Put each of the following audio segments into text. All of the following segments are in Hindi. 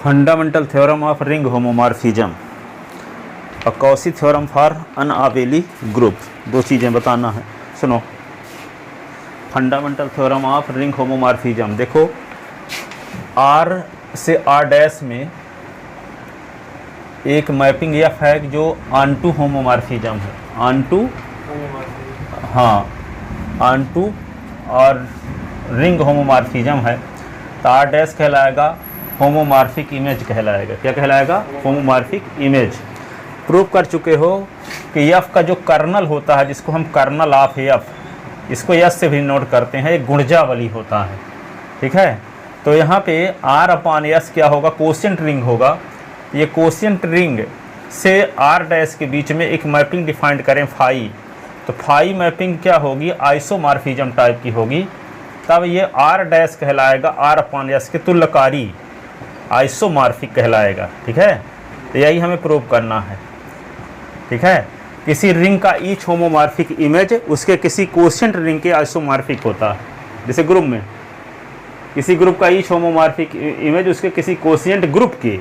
Fundamental theorem of ring homomorphism और कॉची थ्योरम फॉर अनआबेली ग्रुप, दो चीज़ें बताना है। सुनो, fundamental theorem of ring homomorphism, देखो आर से आर डैश में एक मैपिंग एफ है जो ऑनटू होमोमॉर्फिज्म है, ऑनटू, हाँ ऑनटू और रिंग होमोमॉर्फिज्म है, तो आर डैश कहलाएगा होमोमॉर्फिक इमेज कहलाएगा। क्या कहलाएगा? Homomorphic image. प्रूव कर चुके हो कि एफ का जो कर्नल होता है, जिसको हम कर्नल ऑफ एफ, इसको एस से भी नोट करते हैं, एक गुणजावली होता है। ठीक है, तो यहाँ पे आर अपॉन एस क्या होगा? कोशिएंट रिंग होगा। ये कोशिएंट रिंग से आर डैश के बीच में एक मैपिंग डिफाइंड करें फाई, तो फाई मैपिंग क्या होगी? आइसोमॉर्फिज्म टाइप की होगी। तब ये आर डैश कहलाएगा आर अपॉन एस के तुल्यकारी, आइसोमॉर्फिक कहलाएगा। ठीक है, तो यही हमें प्रूव करना है। ठीक है, किसी रिंग का ईच होमोमॉर्फिक इमेज उसके किसी कोशिएंट रिंग के आइसोमॉर्फिक होता है। जैसे ग्रुप में किसी ग्रुप का ईच होमोमॉर्फिक इमेज उसके किसी कोशिएंट ग्रुप के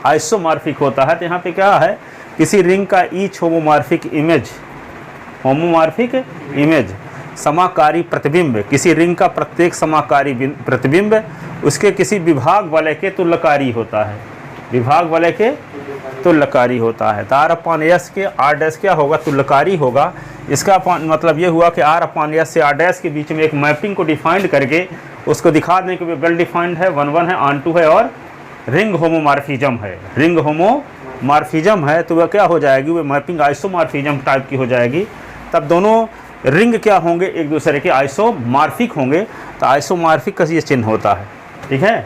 आइसोमॉर्फिक होता है। तो यहाँ पे क्या है? किसी रिंग का each homomorphic image, homomorphic image समाकारी प्रतिबिंब, किसी रिंग का प्रत्येक समाकारी प्रतिबिंब उसके किसी विभाग वलय के तुल्यकारी होता है, विभाग वलय के तुल्यकारी होता है। तो आर अपॉन एस के आर डैश क्या होगा? तुल्यकारी होगा। इसका मतलब ये हुआ कि आर अपॉन एस से आर डैश के बीच में एक मैपिंग को डिफाइंड करके उसको दिखा दें कि वे वेल डिफाइंड है, 1-1 है, ऑन-टू है और रिंग होमोमॉर्फिज्म है। रिंग होमोमॉर्फिज्म है तो वह क्या हो जाएगी? वह मैपिंग आइसोमॉर्फिज्म टाइप की हो जाएगी। तब दोनों रिंग क्या होंगे? एक दूसरे के आइसोमॉर्फिक होंगे। तो आइसोमॉर्फिक का ये चिन्ह होता है। ठीक है,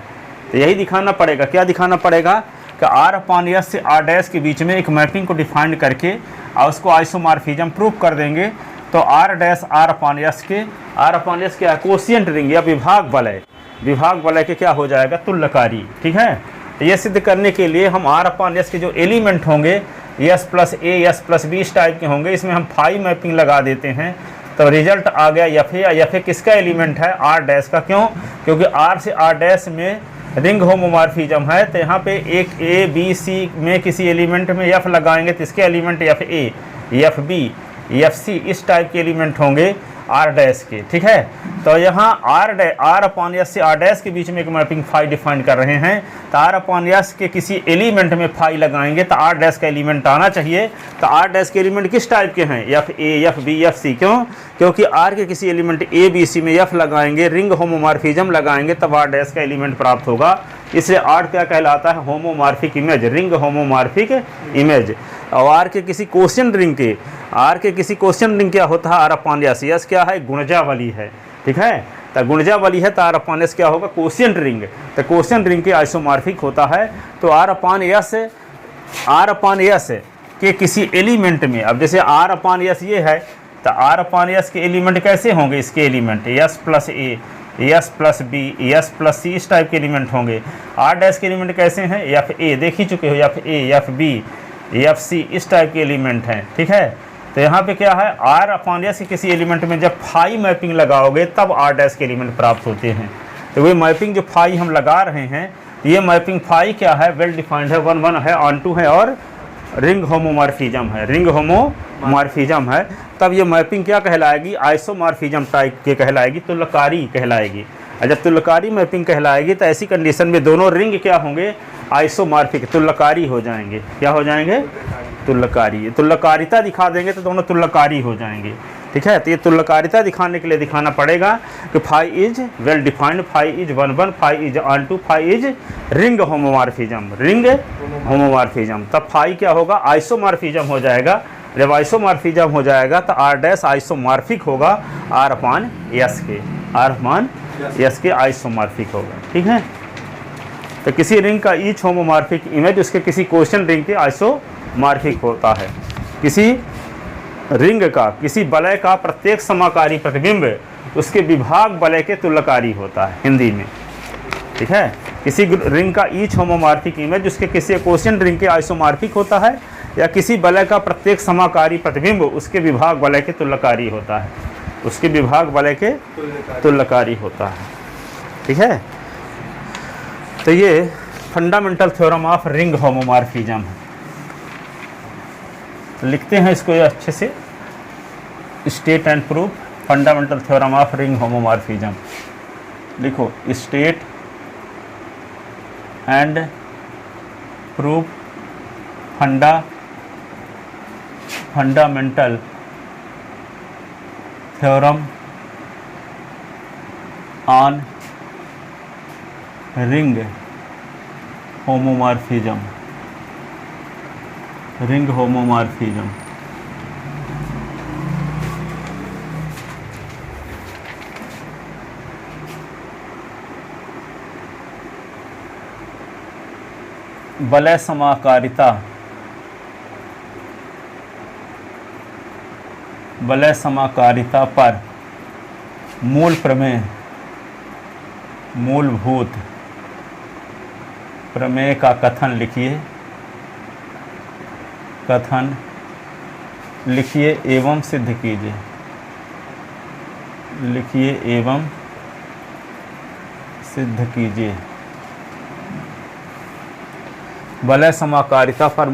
तो यही दिखाना पड़ेगा। क्या दिखाना पड़ेगा? कि आर अपॉन एस से आर डैश के बीच में एक मैपिंग को डिफाइंड करके और उसको आइसोमॉर्फिज्म प्रूव कर देंगे। तो R dash R upon S के, आर अपॉन एस क्या है? कोशिएंट रिंग या विभाग वलय, विभाग वलय के क्या हो जाएगा? तुल्यकारी। ठीक है, तो ये सिद्ध करने के लिए हम आर अपॉन एस के जो एलिमेंट होंगे S plus A, S plus B इस टाइप के होंगे, इसमें हम फाई मैपिंग लगा देते हैं। तो रिजल्ट आ गया एफ ए। एफ ए किसका एलिमेंट है? आर डैश का। क्यों? क्योंकि आर से आर डैश में रिंग होमोमॉर्फिज्म है। तो यहाँ पे एक ए बी सी में किसी एलिमेंट में एफ लगाएंगे तो इसके element F A, F B, F C इस टाइप के एलिमेंट होंगे आर डैश के। ठीक है, तो यहाँ आर अपॉन एस से आर डैश के बीच में एक मैपिंग फाई डिफाइन कर रहे हैं। तो आर अपॉन एस के किसी एलिमेंट में फाई लगाएंगे तो आर डैश का एलिमेंट आना चाहिए। तो आर डैश के एलिमेंट किस टाइप के हैं? F A, F B, F C. क्यों? क्योंकि आर के किसी एलिमेंट ए बी सी में एफ लगाएंगे, रिंग होमोमॉर्फिज्म लगाएंगे, तब आर डैश का एलिमेंट प्राप्त होगा। इसलिए आर क्या कहलाता है? Homomorphic image, ring homomorphic image. और आर के किसी कोशिएंट रिंग के, आर के किसी कोशिएंट रिंग क्या होता है? Are upon S. एस क्या है? गुणजावली है। ठीक है, तो गुणजावली है तो आर अपॉन एस क्या होगा? Quotient ring. तो कोशिएंट रिंग के आइसोमॉर्फिक होता है। तो आर अपॉन एस के किसी एलिमेंट में, अब जैसे आर अपॉन एस ये है, तो आर अपॉन एस के एलिमेंट कैसे होंगे? इसके element S plus A, S plus B, S plus C इस टाइप के एलिमेंट होंगे। आर डैश के एलिमेंट कैसे हैं? एफ ए, देख ही चुके हो, F A, F B, F C इस टाइप के एलिमेंट हैं। ठीक है, तो यहाँ पे क्या है? आर अपॉन एस के किसी एलिमेंट में जब फाई मैपिंग लगाओगे तब आर डैश के एलिमेंट प्राप्त होते हैं। तो वही मैपिंग जो फाई हम लगा रहे हैं, ये मैपिंग फाई क्या है? वेल डिफाइंड है, 1-1 है, ऑन-टू है और रिंग होमोमॉर्फिज्म है, रिंग होमोमॉर्फिज्म है। तब ये मैपिंग क्या कहलाएगी? आइसोमॉर्फिज्म टाइप के कहलाएगी, तुल्यकारी कहलाएगी। और जब तुल्यकारी मैपिंग कहलाएगी तो ऐसी कंडीशन में दोनों रिंग क्या होंगे? आइसोमॉर्फिक, तुल्यकारी हो जाएंगे। क्या हो जाएंगे? तुल्यकारी। तुल्यकारिता दिखा देंगे तो दोनों तुल्यकारी हो जाएंगे। ठीक है, तो ये तुल्यकारिता दिखाने के लिए दिखाना पड़ेगा कि phi is well defined, phi is 1-1, phi is onto, phi is ring homomorphism, ring homomorphism. तब फाई क्या होगा? आइसोमॉर्फिज्म हो जाएगा। जब आइसोमॉर्फिज्म हो जाएगा तो आर डैश आइसोमॉर्फिक होगा आर अपॉन एस के, आर अपॉन एस के आइसोमॉर्फिक होगा। ठीक है, तो किसी रिंग का ईच होमोमॉर्फिक इमेज उसके किसी कोशिएंट रिंग के आइसोमॉर्फिक होता है। किसी रिंग का, किसी वलय का प्रत्येक समाकारी प्रतिबिंब उसके विभाग वलय के तुल्यकारी होता है हिंदी में। ठीक है, किसी रिंग का ईच होमोमॉर्फिक इमेज उसके किसी कोशिएंट रिंग के आइसोमॉर्फिक होता है, या किसी वलय का प्रत्येक समाकारी प्रतिबिंब उसके विभाग वलय के तुल्यकारी होता है, उसके विभाग वलय के तुल्यकारी होता है। ठीक है, तो ये fundamental theorem of ring homomorphism है। लिखते हैं इसको अच्छे से, state and proof fundamental theorem of ring homomorphism. लिखो state and proof fundamental theorem on ring homomorphism. Ring homomorphism वलय समाकारिता पर मूल प्रमेय मूलभूत प्रमेय का कथन लिखिए एवं सिद्ध कीजिए। लिखिए एवं सिद्ध कीजिए। वलय समाकारिता पर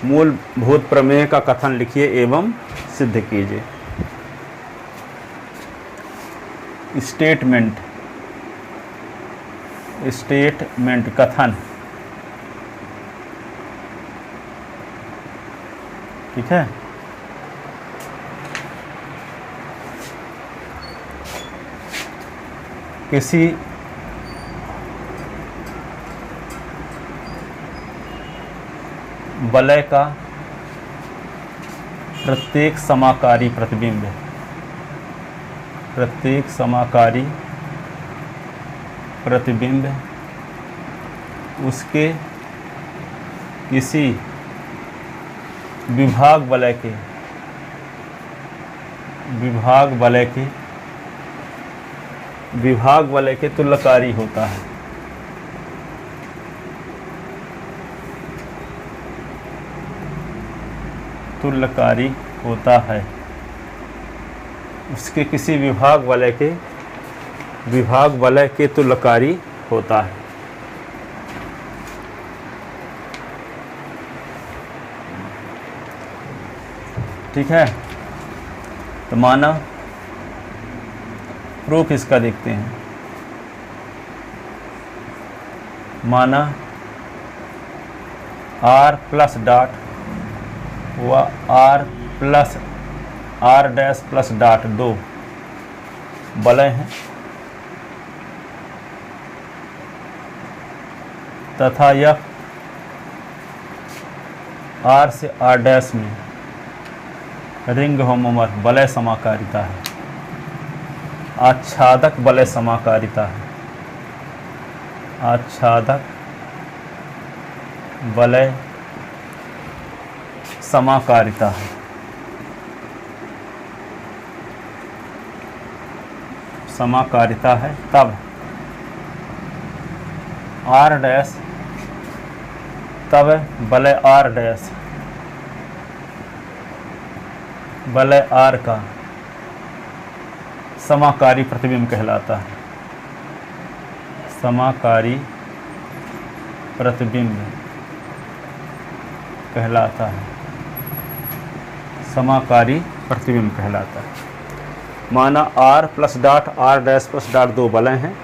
मूलभूत प्रमेय का कथन लिखिए एवं सिद्ध कीजिए। स्टेटमेंट कथन, ठीक है। किसी वलय का प्रत्येक समाकारी प्रतिबिंब उसके किसी विभाग वलय के तुल्यकारी होता है। तुल्यकारी होता है। उसके किसी विभाग वलय के तुल्यकारी होता है। ठीक है, तो माना प्रूफ इसका देखते हैं। माना r प्लस डॉट व r डैश प्लस डॉट दो वलय हैं तथा यह r से r डैश में रिंग होमोमॉर्फ वलय समाकारिता है। आच्छादक वलय समाकारिता है। आच्छादक वलय समाकारिता है। समाकारिता है तब r डैश तब वलय r डैश वलय r का समाकारी प्रतिबिंब कहलाता है। समाकारी प्रतिबिंब कहलाता है। समाकारी प्रतिबिंब कहलाता है। माना r plus dot r dash plus dot दो वलय हैं।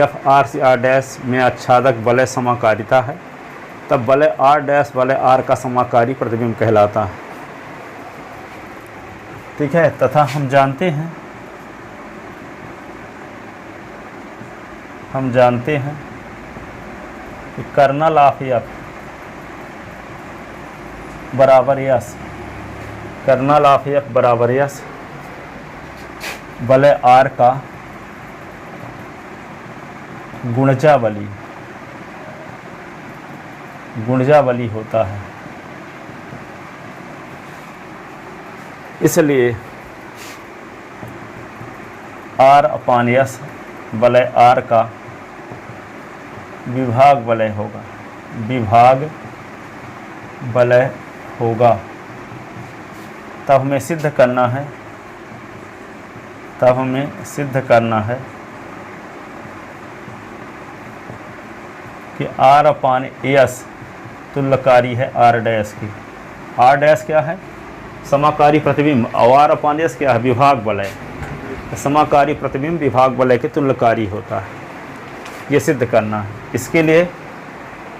f r से r डैश में आच्छादक वलय समाकारिता है तब वलय r डैश वलय r का समाकारी प्रतिबिंब कहलाता है। ठीक है, तथा हम जानते हैं कि कर्नल ऑफ f बराबर यस, कर्नल ऑफ f बराबर यस वलय r का गुणजावली होता है। इसलिए r अपान यस वलय r का विभाग वलय होगा। तब हमें सिद्ध करना है कि आर अपान एस तुल्यकारी है आर डैश की। आर डैश क्या है? समाकारी प्रतिबिंब, और आर अपान एस क्या है? विभाग वलय। समाकारी प्रतिबिंब विभाग वलय के तुल्यकारी होता है, ये सिद्ध करना है। इसके लिए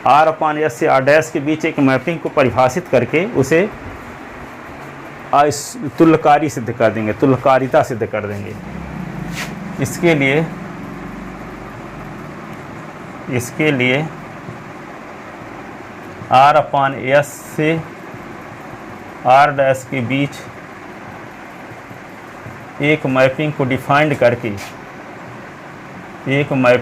आर अपान एस से आर डैश के बीच एक मैपिंग को परिभाषित करके उसे तुल्यकारी सिद्ध कर देंगे, तुल्यकारिता सिद्ध कर देंगे। इसके लिए आर अपान एस से आर डैश के बीच एक मैपिंग को डिफाइंड करके, उसे तुल्यकारिता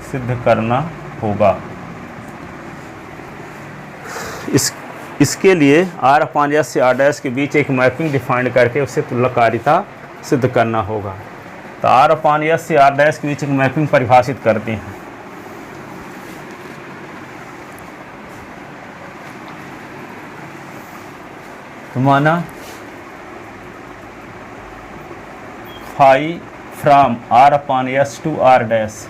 सिद्ध करना होगा। इसके लिए आर अपान एस से आर डैश के बीच एक मैपिंग डिफाइंड करके उसे तुल्यकारिता सिद्ध करना होगा। तो आर अपान एस से आर डैश के बीच एक मैपिंग परिभाषित करते हैं। तो माना phi from R upon S to R dash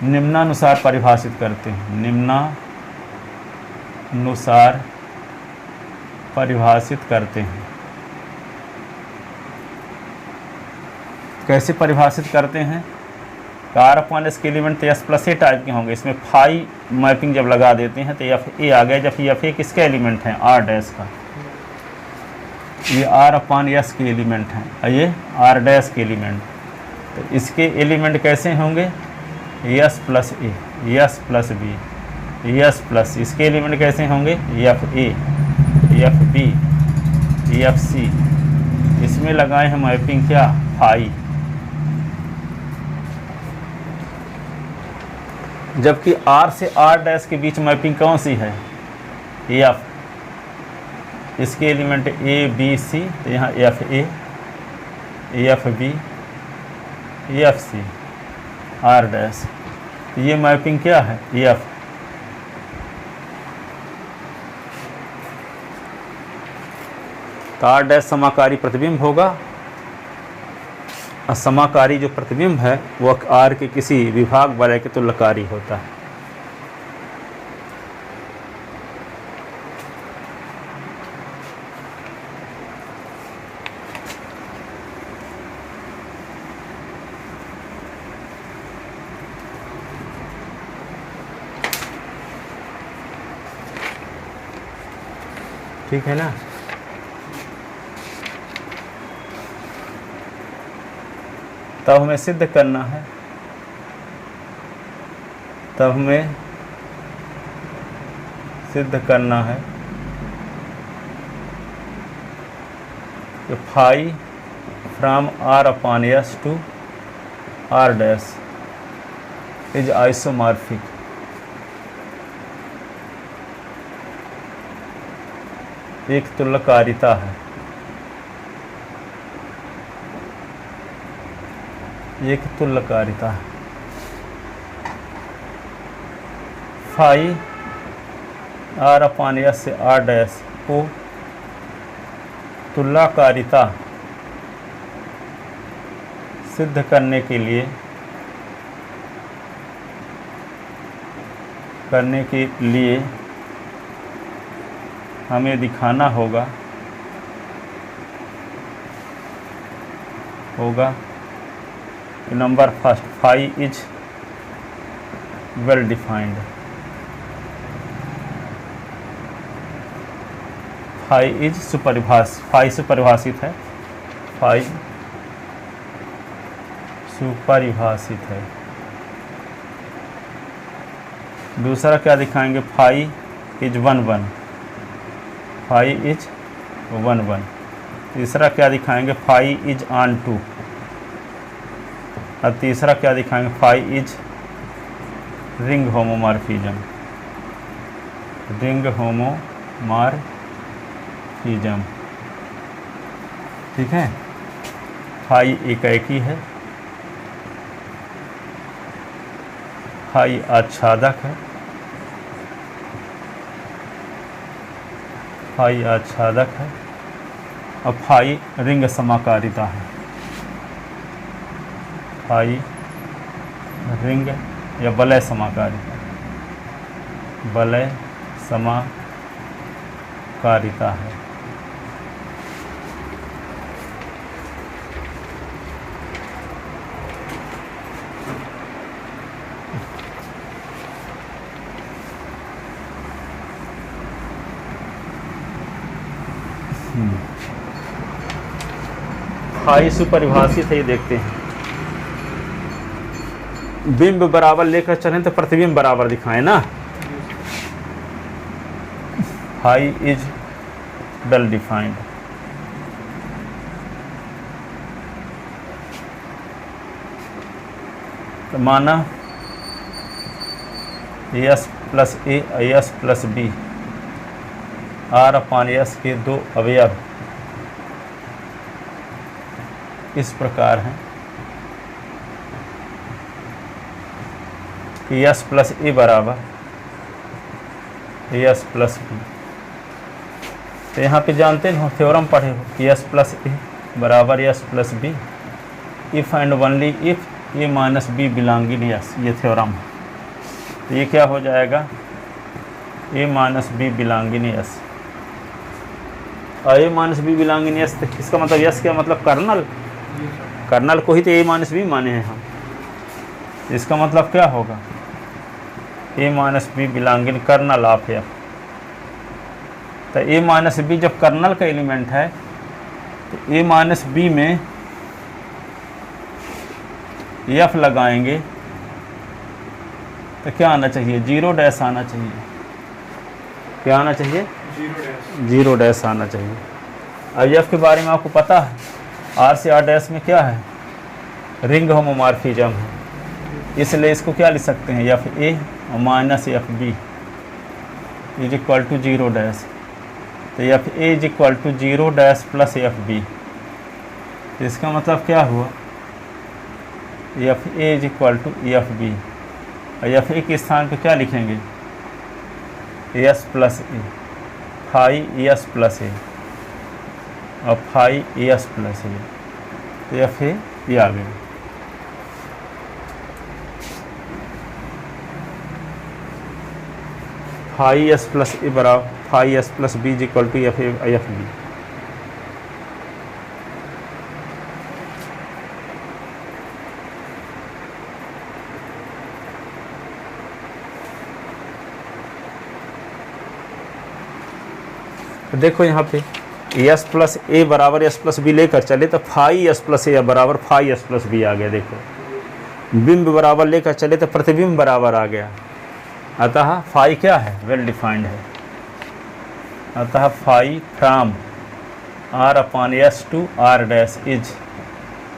निम्नानुसार परिभाषित करते हैं। निम्नानुसार परिभाषित करते हैं। कैसे परिभाषित करते हैं? आर अपान एस के एलिमेंट तो एस प्लस ए टाइप के होंगे। इसमें फाई मैपिंग जब लगा देते हैं तो एफ ए आ गया, जबकि एफ ए किसका एलिमेंट है? आर डैश का। ये आर अपान एस के एलिमेंट हैं और ये आर डैश के एलिमेंट। तो इसके एलिमेंट कैसे होंगे? S plus A, S plus B, S plus. इसके एलिमेंट कैसे होंगे? F A, F B, F C. इसमें लगाए हैं मैपिंग क्या? फाई। जबकि आर से आर डैश के बीच मैपिंग कौन सी है? एफ। इसके एलिमेंट ए बी सी, तो यहाँ F A, F B, F C, R dash. ये मैपिंग क्या है? एफ। तो आर डैश समाकारी प्रतिबिंब होगा, और समाकारी जो प्रतिबिंब है वह आर के किसी विभाग वलय के तुल्यकारी होता है। ठीक है ना? तब हमें सिद्ध करना है, कि phi from R upon S to R dash is isomorphic. एक तुल्यकारिता है, फाई आर अपान एस से आर डैश को तुल्यकारिता सिद्ध करने के लिए हमें दिखाना होगा number first, phi is well defined. Phi सुपरिभाषित है, दूसरा क्या दिखाएंगे? Phi is 1 1। तीसरा क्या दिखाएंगे? Phi is onto 2। और तीसरा क्या दिखाएंगे? Phi is ring homomorphism. ठीक है। फाई एकाएकी है, फाई आच्छादक है, फाई आच्छादक है, और फाई रिंग समाकारिता है। फाई रिंग या वलय समाकारिता, वलय समाकारिता है। फाई सुपरिभाषित है, ये देखते हैं। बिंब बराबर लेकर चलें तो प्रतिबिंब बराबर दिखाएं ना। Phi is well defined. तो माना S plus A S plus B R upon S के दो अवयव इस प्रकार हैं कि एस प्लस ए बराबर एस प्लस बी। तो यहाँ पे जानते हो, थ्योरम पढ़े हो कि एस प्लस ए बराबर S plus B if and only if A minus B belonging S, ये थ्योरम है। तो ये क्या हो जाएगा, A minus B belonging S. और A minus B belonging S, तो इसका मतलब एस क्या मतलब कर्नल, कर्नल को ही तो ए माइनस बी माने हैं हम। इसका मतलब क्या होगा, A minus B belonging kernel of F. तो ए माइनस बी जब कर्नल का एलिमेंट है तो ए माइनस बी में एफ लगाएंगे तो क्या आना चाहिए, 0 डैश आना चाहिए। क्या आना चाहिए, 0 डैश आना चाहिए। अब एफ के बारे में आपको पता है, आर से आर डैश में क्या है, रिंग होमोमॉर्फिज्म है, इसलिए इसको क्या लिख सकते हैं, F A minus F B is equal to 0 dash. तो F A is equal to 0 dash plus F B. तो इसका मतलब क्या हुआ, F A is equal to F B, और एफ ए के स्थान पे क्या लिखेंगे, S plus A, phi S plus A और फाई एस प्लस ए। तो एफ ए ये आ गया। फाई एस प्लस ए बराबर phi S plus B is equal to F A F B. तो देखो यहाँ पे एस प्लस ए बराबर एस प्लस बी लेकर चले तो फाई एस प्लस ए बराबर फाई एस प्लस बी आ गया। देखो बिंब बराबर लेकर चले तो प्रतिबिंब बराबर आ गया। अतः फाई क्या है, वेल डिफाइंड है। अतः phi from R upon S to R dash is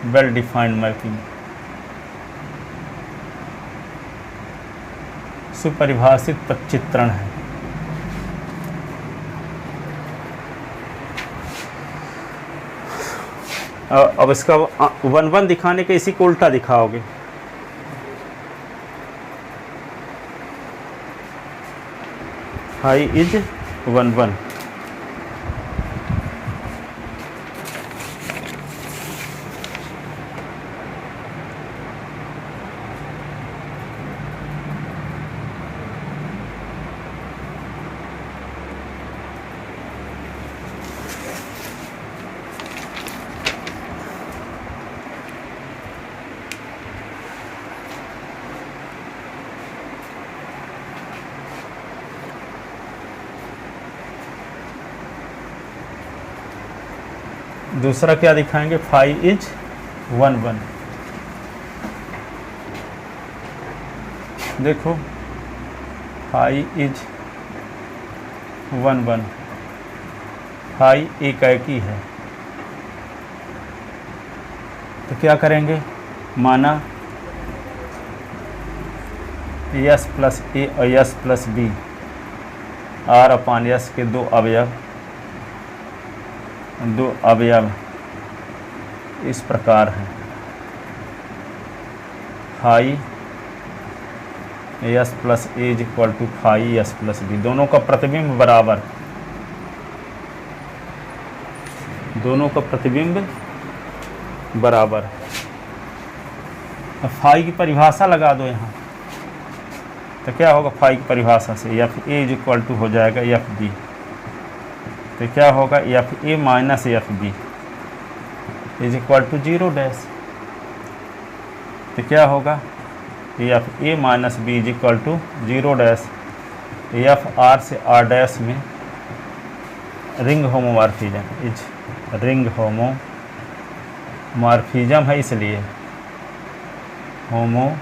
well defined mapping. सुपरिभाषित प्रचित्रण है। अब इसका 1-1 दिखाने के इसी को उल्टा दिखाओगे। Phi is 1-1। दूसरा क्या दिखाएंगे, फाई इज 1-1। देखो फाई इज 1-1, फाई एकाएकी है। तो क्या करेंगे, माना एस प्लस ए और S plus B R upon S के दो अवयव इस प्रकार है, phi S plus A is equal to phi S plus B. दोनों का प्रतिबिंब बराबर, दोनों का प्रतिबिंब बराबर। अब फाई की परिभाषा लगा दो यहाँ, तो क्या होगा फाई की परिभाषा से, F A is equal to हो जाएगा एफ बी। तो क्या होगा F A minus F B is equal to 0 dash. तो क्या होगा F A minus B is equal to 0 dash. F R से आर डैश में ring homomorphism is ring homomorphism है, इसलिए होमोमॉर्फिज्म।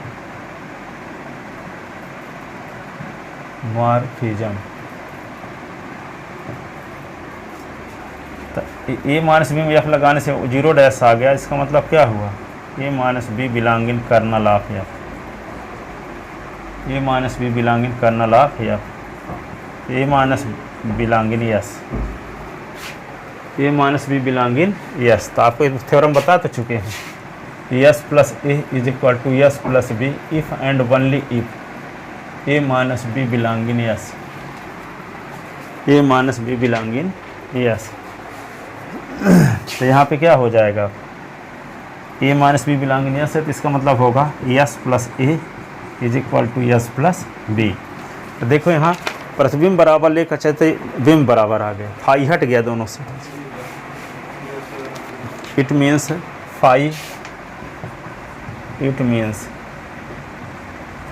तो ए माइनस बी में एफ लगाने से 0 डैश आ गया, इसका मतलब क्या हुआ A minus B belonging kernel of F, A minus B belonging kernel of F, A minus belonging S, A minus B belonging S. तो आपको थ्योरम बता तो चुके हैं, S plus A is equal to S plus B if and only if A minus B belonging S, A minus B belonging S. तो यहाँ पे क्या हो जाएगा, A minus B belonging S है, तो इसका मतलब होगा S plus A is equal to S plus B. तो देखो यहाँ प्रतिबिंब बराबर लेकर चलते बिंब बराबर आ गए, फाई हट गया दोनों से। It means phi, it means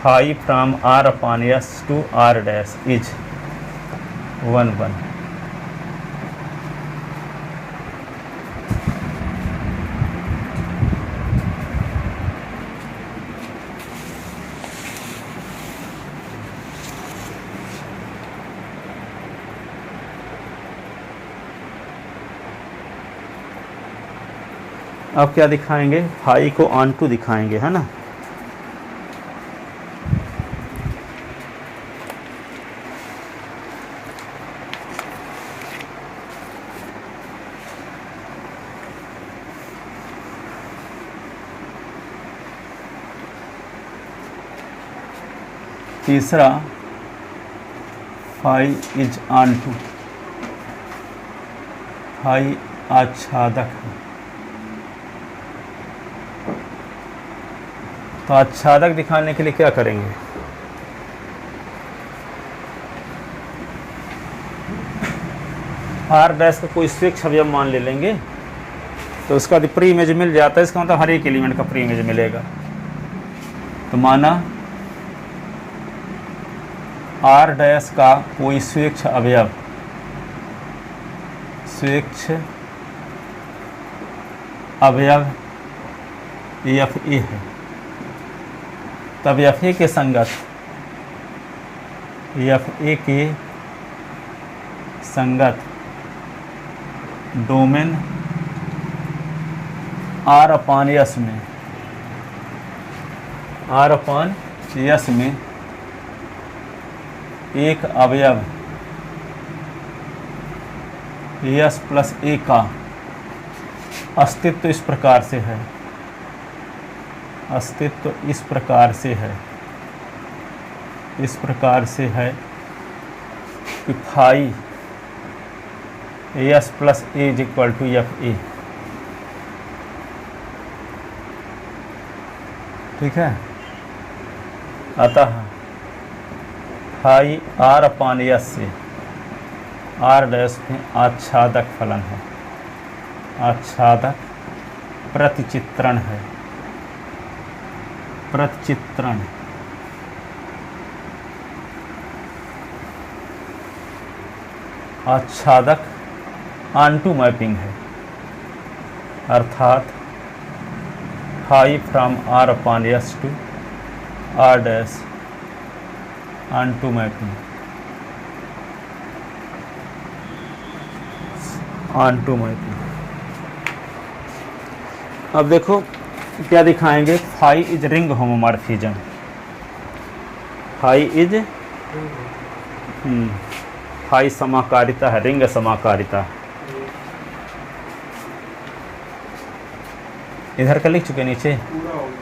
phi from R upon S to R dash is 1 1। अब क्या दिखाएंगे, फाई को ऑन टू दिखाएंगे, है ना। तीसरा phi is onto, phi आच्छादक है। तो आच्छादक दिखाने के लिए क्या करेंगे, आर डैश का कोई स्वेच्छ अवयव मान ले लेंगे, तो उसका प्री इमेज मिल जाता है, इसका मतलब हर एक एलिमेंट का प्री इमेज मिलेगा। तो माना आर डैश का कोई स्वेच्छ अवयव, स्वेच्छ अवयव एफ ए है, तब एफ ए के संगत, एफ ए के संगत डोमेन आर अपॉन एस में, आर अपॉन एस में एक अवयव एस प्लस ए का अस्तित्व इस प्रकार से है, अस्तित्व इस प्रकार से है, इस प्रकार से है कि phi S plus A is equal to F A. ठीक है, अतः फाई आर अपॉन एस से आर डैश में आच्छादक फलन है, आच्छादक प्रतिचित्रण है, प्रतिचित्रण। आच्छादक ऑनटू मैपिंग है, अर्थात phi from R upon S to R dash onto mapping, onto mapping. अब देखो क्या दिखाएंगे, phi is ring homomorphism, phi is phi समाकारिता है, रिंग समाकारिता। इधर का लिख चुके नीचे। पूरा हो गया।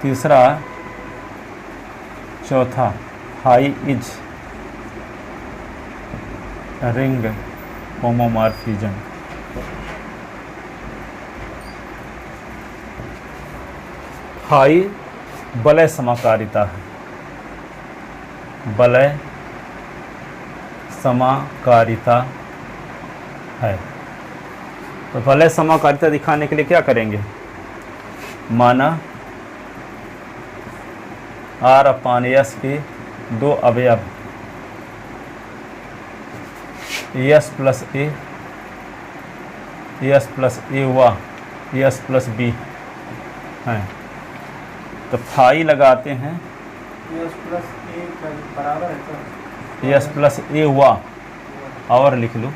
तीसरा चौथा phi is ring homomorphism. Phi वलय समाकारिता है, वलय समाकारिता है। तो वलय समाकारिता दिखाने के लिए क्या करेंगे, माना R अपान S के दो अवयव S प्लस ए व S प्लस बी हैं। तो फाई लगाते हैं S प्लस ए बराबर है सर, S प्लस ए व, और लिख लो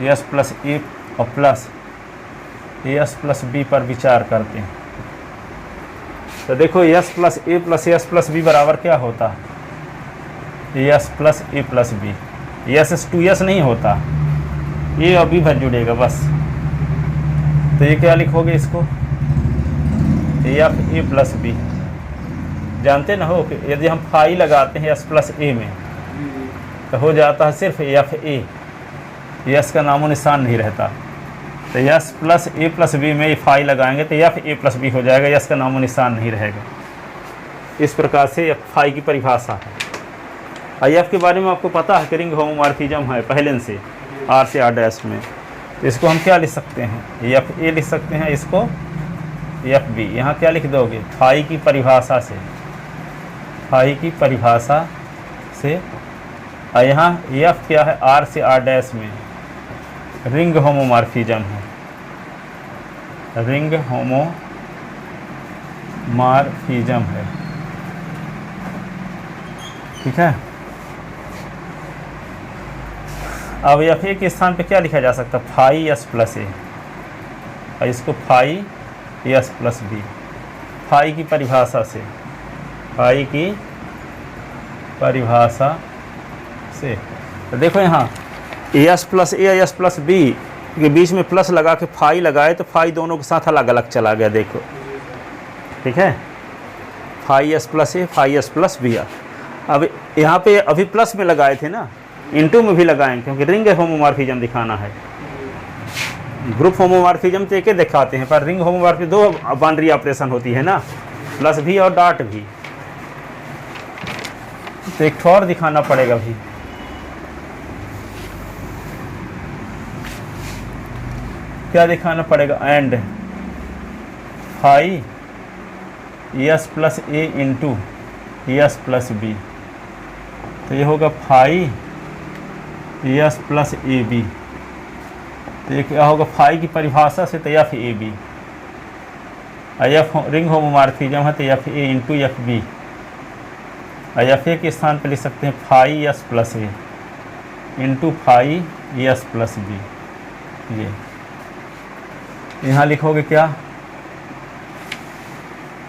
S प्लस ए और प्लस S प्लस बी पर विचार करते हैं। तो देखो S प्लस S बी बराबर क्या होता है, S plus A plus B. S to S नहीं होता, ए और बी भर जुड़ेगा बस। तो ये क्या लिखोगे इसको, एफ ए प्लस बी। जानते ना हो कि यदि हम फाई लगाते हैं S प्लस ए में तो हो जाता है सिर्फ एफ ए, S का नामो निशान नहीं रहता। तो S plus A plus B में फाई लगाएंगे तो एफ ए प्लस बी हो जाएगा, S का नामो निशान नहीं रहेगा। इस प्रकार से फाई की परिभाषा है। आई एफ के बारे में आपको पता है कि रिंग होमोमॉर्फिज्म है पहले से R से R डैश में। तो इसको हम क्या लिख सकते हैं, एफ ए लिख सकते हैं, इसको एफ बी। यहाँ क्या लिख दोगे, फाई की परिभाषा से, फाई की परिभाषा से। और यहाँ एफ क्या है, R से R डैश में रिंग होमोमॉर्फिज्म है, रिंग होमोमॉर्फिज्म है। ठीक है। अब एफ ए के स्थान पे क्या लिखा जा सकता है, फाई एस प्लस ए, और इसको phi S plus B. Phi की परिभाषा से, फाई की परिभाषा से। तो देखो यहाँ S plus A S plus B के बीच में प्लस लगा के फाई लगाए तो फाई दोनों के साथ अलग अलग चला गया, देखो। ठीक है, phi S plus A, phi S plus B. अब यहाँ पे अभी प्लस में लगाए थे ना, इनटू में भी लगाएं क्योंकि रिंग होमोमॉर्फिज्म दिखाना है। ग्रुप होमोमॉर्फिज्म तो एक दिखाते हैं, पर रिंग होमोमॉर्फिज्म दो बाउंड्री ऑपरेशन होती है ना, प्लस भी और डॉट भी। तो एक और दिखाना पड़ेगा भी। क्या दिखाना पड़ेगा, and phi S plus A into S plus B. तो ये होगा phi S plus A B. तो ये क्या होगा, फाई की परिभाषा से तो F A B, F ring homomorphism है तो F A into F B. F A के स्थान पर लिख सकते हैं phi S plus A into phi S plus B. ये यहाँ लिखोगे क्या,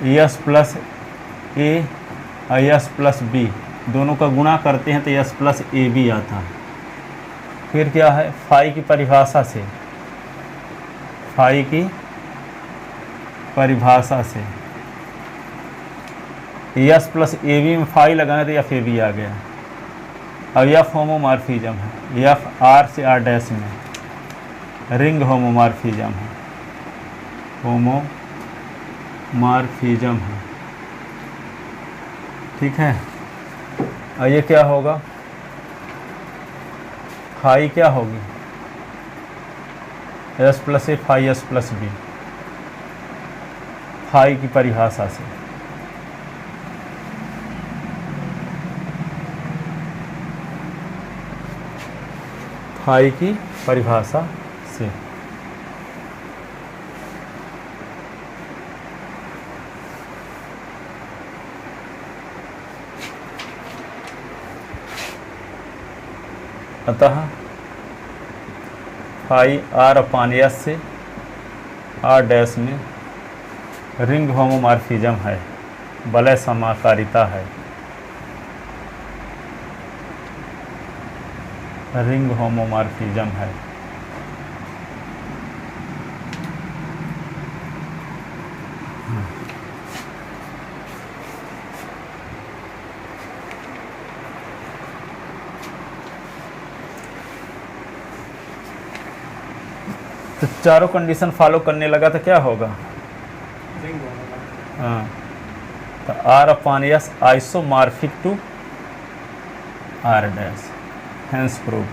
एस प्लस ए और एस प्लस बी दोनों का गुणा करते हैं तो एस प्लस ए बी आता है। फिर क्या है, फाई की परिभाषा से, फाई की परिभाषा से एस प्लस ए बी में फाई लगाए तो एफ ए बी आ गया। अब एफ होमोमॉर्फिज्म है, एफ आर से आर डैश में रिंग होमोमॉर्फिज्म है, होमोमॉर्फिज्म है। ठीक है। और ये क्या होगा, फाई क्या होगी, S plus A phi S plus B, phi की परिभाषा से। फाई की परिभाषा से। अतः फाई आर अपान एस से आर डैश में रिंग होमोमॉर्फिज्म है, वलय समाकारिता है। रिंग होमोमॉर्फिज्म है। तो चारों कंडीशन फॉलो करने लगा तो क्या होगा? रिंग होगा। हाँ, तो R upon S isomorphic to R dash, hence proved.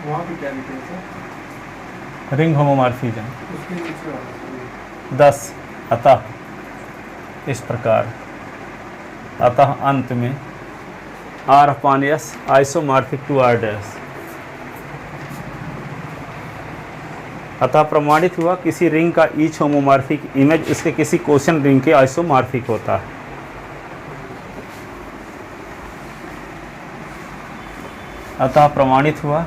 वहाँ भी क्या लिखे हैं सर? Ring homomorphism. उसके नीचे वाला 10 अतः इस प्रकार, अतः अंत में R upon S isomorphic to R dash, अतः प्रमाणित हुआ किसी रिंग का ईच होमोमॉर्फिक इमेज उसके किसी क्वेश्चन रिंग के आइसोमॉर्फिक होता है। अतः प्रमाणित हुआ,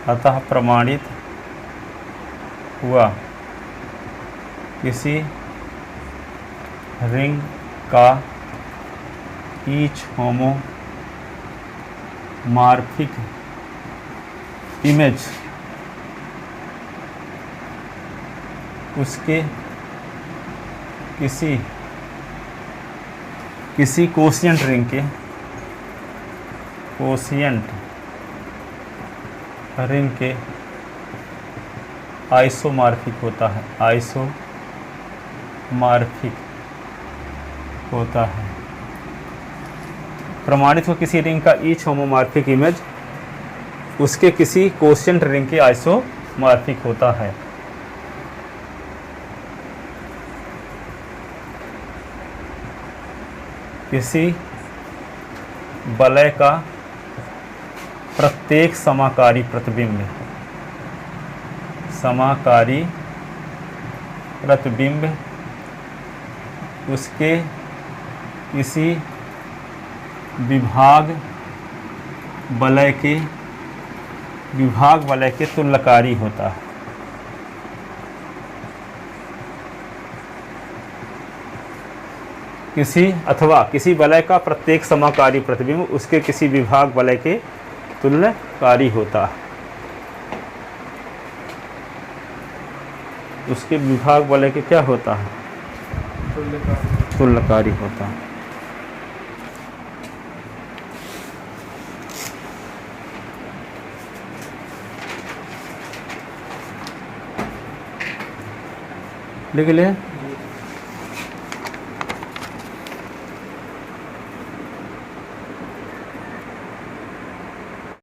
अतः प्रमाणित हुआ किसी रिंग का ईच होमोमॉर्फिक इमेज उसके किसी कोशिएंट रिंग के आइसोमॉर्फिक होता है, आइसोमॉर्फिक होता है। प्रमाणित हो किसी रिंग का ईच होमोमॉर्फिक इमेज उसके किसी कोशिएंट रिंग के आइसोमॉर्फिक होता है। किसी वलय का प्रत्येक समाकारी प्रतिबिंब उसके किसी विभाग वलय के तुल्यकारी होता है। किसी वलय का प्रत्येक समाकारी प्रतिबिंब उसके किसी विभाग वलय के तुल्यकारी होता है। उसके विभाग वलय के क्या होता है? तुल्यकारी होता है। लिख ले।